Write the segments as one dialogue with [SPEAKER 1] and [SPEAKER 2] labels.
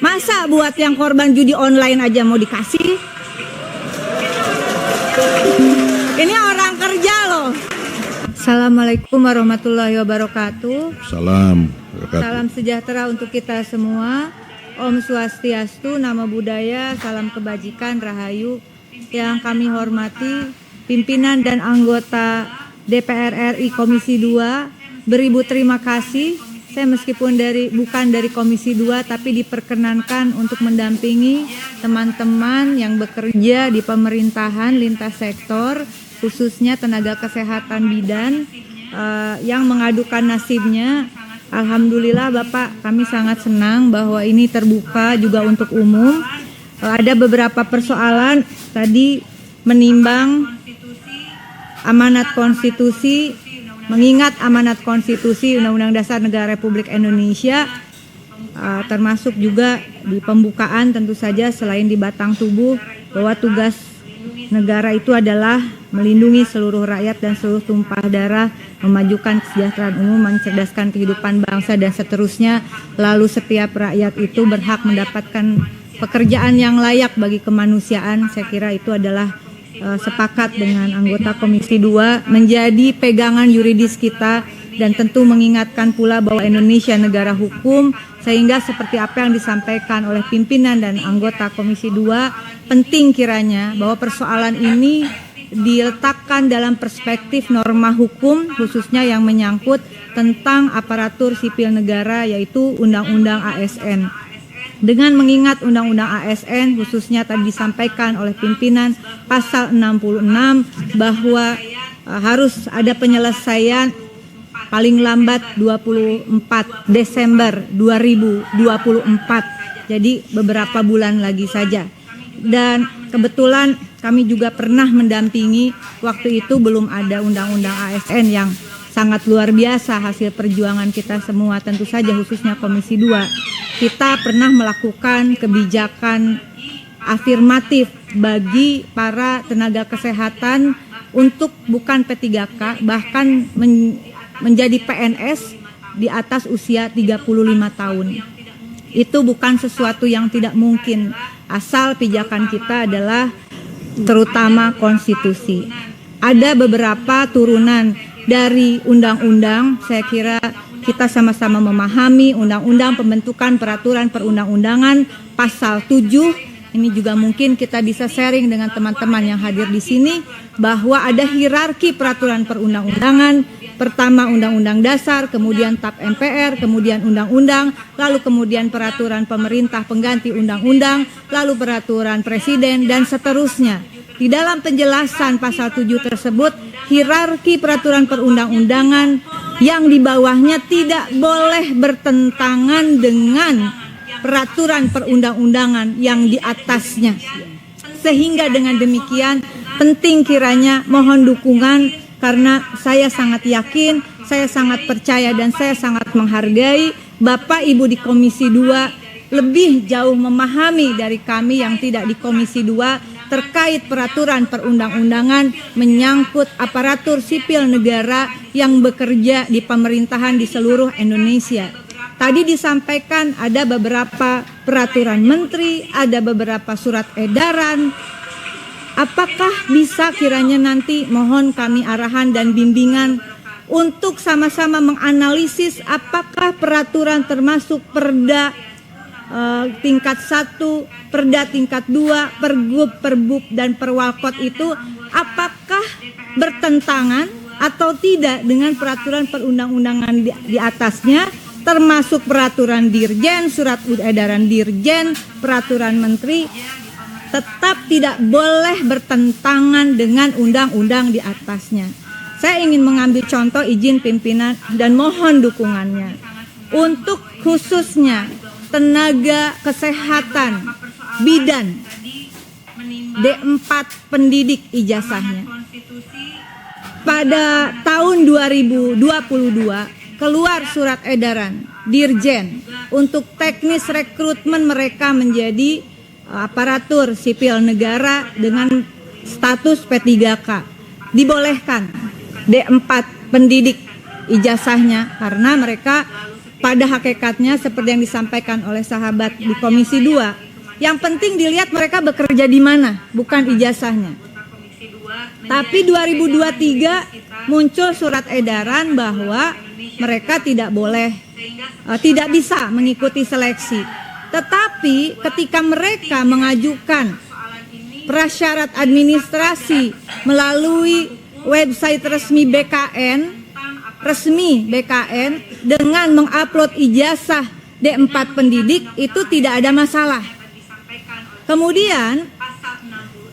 [SPEAKER 1] Masa buat yang korban judi online aja mau dikasih? Ini orang kerja loh. Assalamualaikum warahmatullahi wabarakatuh.
[SPEAKER 2] Salam.
[SPEAKER 1] Salam sejahtera untuk kita semua. Om Swastiastu, Namo Buddhaya, salam kebajikan, rahayu. Yang kami hormati pimpinan dan anggota DPR RI Komisi 2, beribu terima kasih. Saya meskipun bukan dari Komisi 2 tapi diperkenankan untuk mendampingi teman-teman yang bekerja di pemerintahan lintas sektor, khususnya tenaga kesehatan bidan yang mengadukan nasibnya. Alhamdulillah Bapak, kami sangat senang bahwa ini terbuka juga untuk umum. Ada beberapa persoalan tadi menimbang amanat konstitusi, mengingat amanat konstitusi Undang-Undang Dasar Negara Republik Indonesia, termasuk juga di pembukaan tentu saja selain di batang tubuh bahwa tugas negara itu adalah melindungi seluruh rakyat dan seluruh tumpah darah, memajukan kesejahteraan umum, mencerdaskan kehidupan bangsa dan seterusnya. Lalu setiap rakyat itu berhak mendapatkan pekerjaan yang layak bagi kemanusiaan. Saya kira itu adalah sepakat dengan anggota Komisi 2 menjadi pegangan yuridis kita, dan tentu mengingatkan pula bahwa Indonesia negara hukum, sehingga seperti apa yang disampaikan oleh pimpinan dan anggota Komisi 2, penting kiranya bahwa persoalan ini diletakkan dalam perspektif norma hukum, khususnya yang menyangkut tentang aparatur sipil negara, yaitu Undang-Undang ASN. Dengan mengingat Undang-Undang ASN, khususnya tadi disampaikan oleh pimpinan pasal 66 bahwa harus ada penyelesaian paling lambat 24 Desember 2024. Jadi beberapa bulan lagi saja. Dan kebetulan kami juga pernah mendampingi, waktu itu belum ada Undang-Undang ASN yang sangat luar biasa hasil perjuangan kita semua, tentu saja khususnya Komisi 2. Kita pernah melakukan kebijakan afirmatif bagi para tenaga kesehatan untuk bukan P3K, bahkan menjadi PNS di atas usia 35 tahun. Itu bukan sesuatu yang tidak mungkin, asal pijakan kita adalah terutama konstitusi. Ada beberapa turunan dari undang-undang, saya kira kita sama-sama memahami Undang-Undang Pembentukan Peraturan Perundang-Undangan pasal 7. Ini juga mungkin kita bisa sharing dengan teman-teman yang hadir di sini bahwa ada hierarki peraturan perundang-undangan. Pertama Undang-Undang Dasar, kemudian TAP MPR, kemudian Undang-Undang, lalu kemudian peraturan pemerintah pengganti undang-undang, lalu peraturan presiden dan seterusnya. Di dalam penjelasan pasal 7 tersebut, hierarki peraturan perundang-undangan yang di bawahnya tidak boleh bertentangan dengan peraturan perundang-undangan yang di atasnya. Sehingga dengan demikian penting kiranya mohon dukungan, karena saya sangat yakin, saya sangat percaya dan saya sangat menghargai Bapak Ibu di Komisi 2 lebih jauh memahami dari kami yang tidak di Komisi 2 terkait peraturan perundang-undangan menyangkut aparatur sipil negara yang bekerja di pemerintahan di seluruh Indonesia. Tadi disampaikan ada beberapa peraturan menteri, ada beberapa surat edaran. Apakah bisa kiranya nanti mohon kami arahan dan bimbingan untuk sama-sama menganalisis apakah peraturan termasuk Perda tingkat 1, Perda tingkat 2, Pergub, Perbub, dan Perwalkot itu apakah bertentangan atau tidak dengan peraturan perundang-undangan di atasnya, termasuk peraturan Dirjen, surat edaran Dirjen, peraturan Menteri, tetap tidak boleh bertentangan dengan undang-undang di atasnya. Saya ingin mengambil contoh, izin pimpinan dan mohon dukungannya untuk khususnya tenaga kesehatan bidan D4 pendidik ijazahnya. Pada tahun 2022 keluar surat edaran Dirjen untuk teknis rekrutmen mereka menjadi aparatur sipil negara dengan status P3K. Dibolehkan D4 pendidik ijazahnya karena mereka pada hakikatnya seperti yang disampaikan oleh sahabat di Komisi 2, yang penting dilihat mereka bekerja di mana, bukan ijazahnya. Tapi 2023 muncul surat edaran bahwa mereka tidak boleh, tidak bisa mengikuti seleksi. Tetapi ketika mereka mengajukan prasyarat administrasi melalui website resmi BKN, dengan mengupload ijazah D4 pendidik, itu tidak ada masalah. Kemudian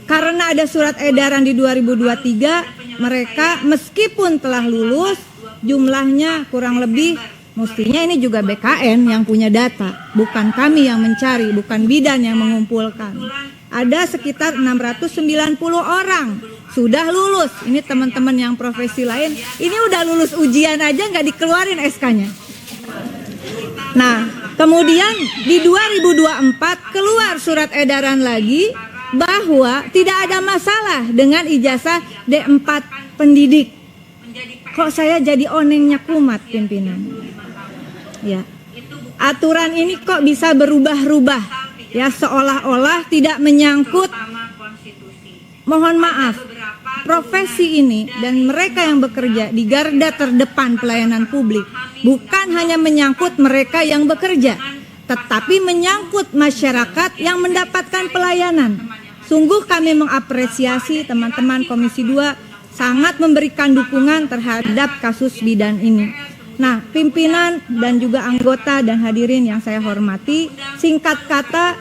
[SPEAKER 1] karena ada surat edaran di 2023, mereka meskipun telah lulus, jumlahnya kurang lebih, mestinya ini juga BKN yang punya data, bukan kami yang mencari, bukan bidan yang mengumpulkan. Ada sekitar 690 orang sudah lulus. Ini teman-teman yang profesi lain, ini udah lulus ujian aja nggak dikeluarin SK-nya. Nah, kemudian di 2024 keluar surat edaran lagi bahwa tidak ada masalah dengan ijazah D4 pendidik. Kok saya jadi onengnya kumat, pimpinan? Ya, aturan ini kok bisa berubah-ubah? Ya, seolah-olah tidak menyangkut. Mohon maaf, profesi ini dan mereka yang bekerja di garda terdepan pelayanan publik bukan hanya menyangkut mereka yang bekerja, tetapi menyangkut masyarakat yang mendapatkan pelayanan. Sungguh kami mengapresiasi teman-teman Komisi 2 sangat memberikan dukungan terhadap kasus bidan ini. Nah, pimpinan dan juga anggota dan hadirin yang saya hormati, singkat kata,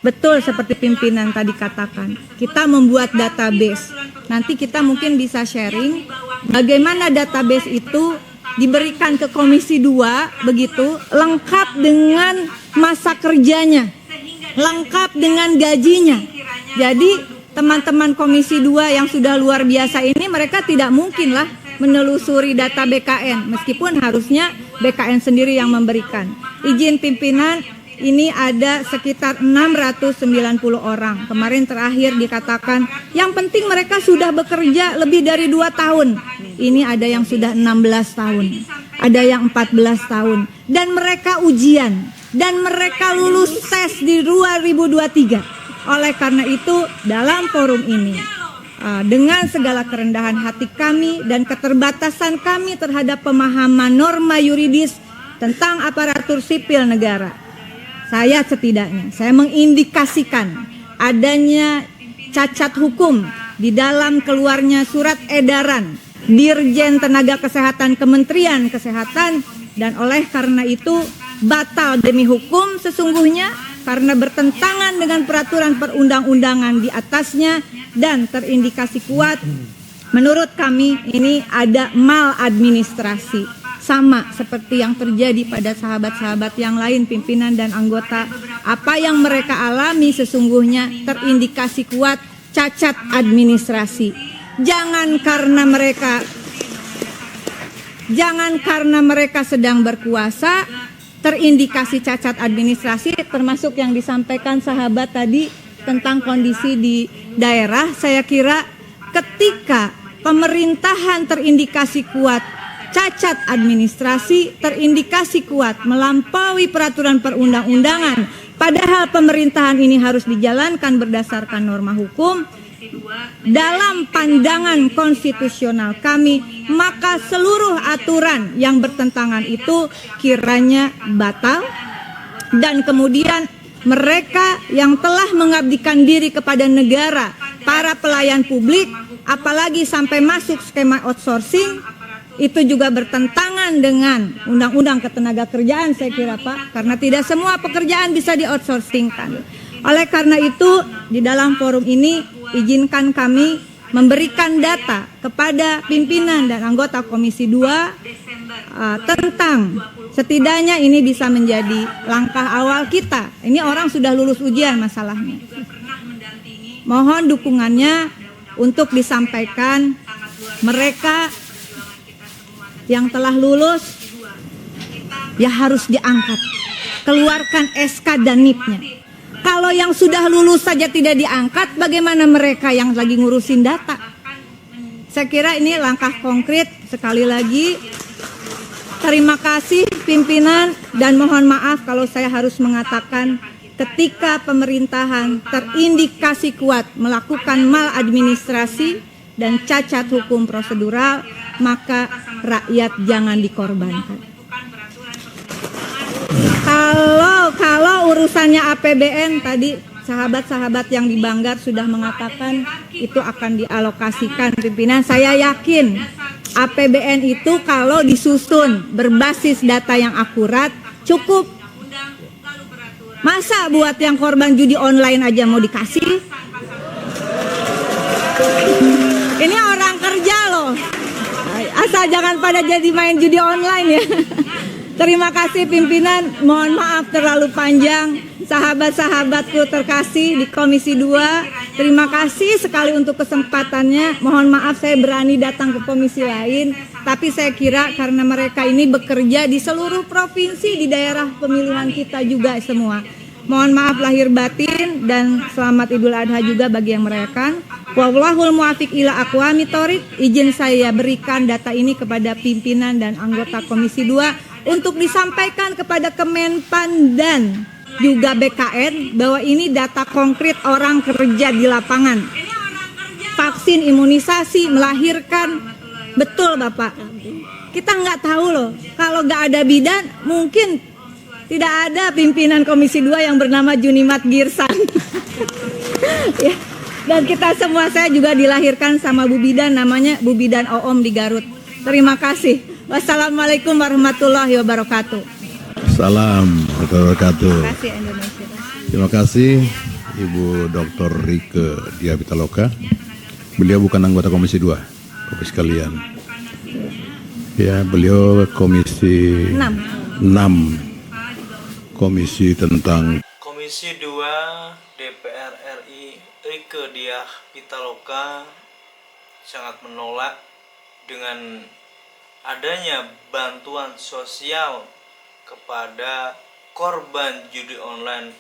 [SPEAKER 1] betul seperti pimpinan tadi katakan, kita membuat database. Nanti kita mungkin bisa sharing bagaimana database itu diberikan ke Komisi 2, begitu, lengkap dengan masa kerjanya, lengkap dengan gajinya. Jadi teman-teman Komisi 2 yang sudah luar biasa ini, mereka tidak mungkin lah menelusuri data BKN, meskipun harusnya BKN sendiri yang memberikan. Izin pimpinan, ini ada sekitar 690 orang. Kemarin terakhir dikatakan, yang penting mereka sudah bekerja lebih dari 2 tahun. Ini ada yang sudah 16 tahun, ada yang 14 tahun. Dan mereka ujian, dan mereka lulus tes di 2023. Oleh karena itu, dalam forum ini, dengan segala kerendahan hati kami dan keterbatasan kami terhadap pemahaman norma yuridis tentang aparatur sipil negara, saya mengindikasikan adanya cacat hukum di dalam keluarnya surat edaran Dirjen Tenaga Kesehatan Kementerian Kesehatan, dan oleh karena itu batal demi hukum sesungguhnya karena bertentangan dengan peraturan perundang-undangan di atasnya dan terindikasi kuat. Menurut kami ini ada maladministrasi, sama seperti yang terjadi pada sahabat-sahabat yang lain, pimpinan dan anggota. Apa yang mereka alami sesungguhnya terindikasi kuat cacat administrasi. Jangan karena mereka sedang berkuasa terindikasi cacat administrasi, termasuk yang disampaikan sahabat tadi tentang kondisi di daerah. Saya kira ketika pemerintahan terindikasi kuat cacat administrasi, terindikasi kuat melampaui peraturan perundang-undangan, padahal pemerintahan ini harus dijalankan berdasarkan norma hukum, dalam pandangan konstitusional kami, maka seluruh aturan yang bertentangan itu kiranya batal. Dan kemudian mereka yang telah mengabdikan diri kepada negara, para pelayan publik, apalagi sampai masuk skema outsourcing, itu juga bertentangan dengan Undang-Undang Ketenagakerjaan, saya kira Pak, karena tidak semua pekerjaan bisa di-outsourcingkan. Oleh karena itu, di dalam forum ini izinkan kami memberikan data kepada pimpinan dan anggota Komisi 2 tentang, setidaknya ini bisa menjadi langkah awal kita. Ini orang sudah lulus ujian masalahnya. Mohon dukungannya untuk disampaikan mereka yang telah lulus ya harus diangkat, keluarkan SK dan NIP-nya. Kalau yang sudah lulus saja tidak diangkat, bagaimana mereka yang lagi ngurusin data? Saya kira ini langkah konkret. Sekali lagi, Terima kasih pimpinan dan mohon maaf kalau saya harus mengatakan ketika pemerintahan terindikasi kuat melakukan maladministrasi dan cacat hukum prosedural, maka rakyat jangan dikorbankan. Kalau urusannya APBN tadi sahabat-sahabat yang di Banggar sudah mengatakan itu akan dialokasikan pimpinan. Saya yakin APBN itu kalau disusun berbasis data yang akurat cukup. Masa buat yang korban judi online aja mau dikasih? Ini orang kerja loh. Asal jangan pada jadi main judi online ya. Terima kasih pimpinan, mohon maaf terlalu panjang. Sahabat-sahabatku terkasih di Komisi 2, terima kasih sekali untuk kesempatannya. Mohon maaf saya berani datang ke komisi lain, tapi saya kira karena mereka ini bekerja di seluruh provinsi di daerah pemilihan kita juga semua. Mohon maaf lahir batin dan selamat Idul Adha juga bagi yang merayakan. Wallahul muwaffiq ila aqwamit thoriq. Izin saya berikan data ini kepada pimpinan dan anggota Komisi 2 untuk disampaikan kepada Kemenpan dan juga BKN bahwa ini data konkret orang kerja di lapangan. Vaksin, imunisasi, melahirkan, betul Bapak. Kita nggak tahu loh, kalau nggak ada bidan mungkin tidak ada pimpinan Komisi 2 yang bernama Junimat Girsan. Ya. Dan kita semua, saya juga dilahirkan sama Bu Bidan, namanya Bu Bidan Oom di Garut. Terima kasih. Wassalamualaikum warahmatullahi wabarakatuh.
[SPEAKER 2] Salam warahmatullahi wabarakatuh.
[SPEAKER 1] Terima kasih Indonesia.
[SPEAKER 2] Terima kasih Ibu Dr. Rike Diah Pitaloka. Beliau bukan anggota Komisi 2, Bapak sekalian. Ya, beliau Komisi 6. Komisi tentang
[SPEAKER 3] Komisi 2 DPR RI Rike Diah Pitaloka sangat menolak dengan adanya bantuan sosial kepada korban judi online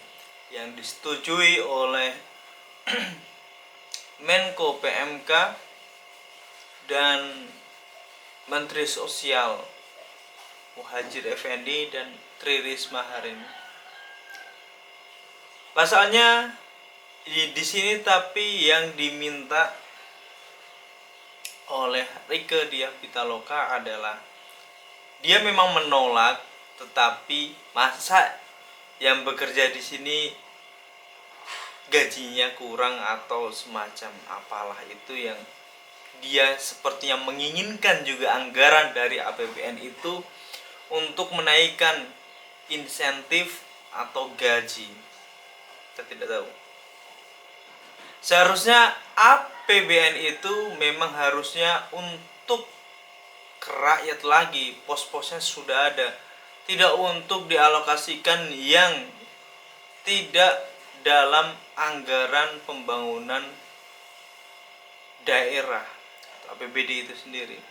[SPEAKER 3] yang disetujui oleh Menko PMK dan Menteri Sosial Muhadjir Effendi dan Tri Risma hari ini. Pasalnya di sini tapi yang diminta oleh Rike Diah Pitaloka adalah dia memang menolak, tetapi masa yang bekerja di sini gajinya kurang atau semacam apalah itu yang dia sepertinya menginginkan juga anggaran dari APBN itu untuk menaikkan insentif atau gaji. Kita tidak tahu. Seharusnya APBN itu memang harusnya untuk ke rakyat lagi, pos-posnya sudah ada, tidak untuk dialokasikan yang tidak dalam anggaran pembangunan daerah atau APBD itu sendiri.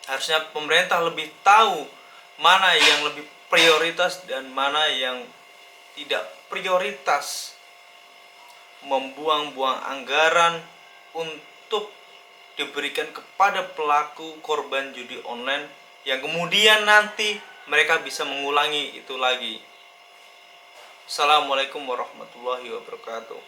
[SPEAKER 3] Harusnya pemerintah lebih tahu mana yang lebih prioritas dan mana yang tidak prioritas. Membuang-buang anggaran untuk diberikan kepada pelaku korban judi online yang kemudian nanti mereka bisa mengulangi itu lagi. Assalamualaikum warahmatullahi wabarakatuh.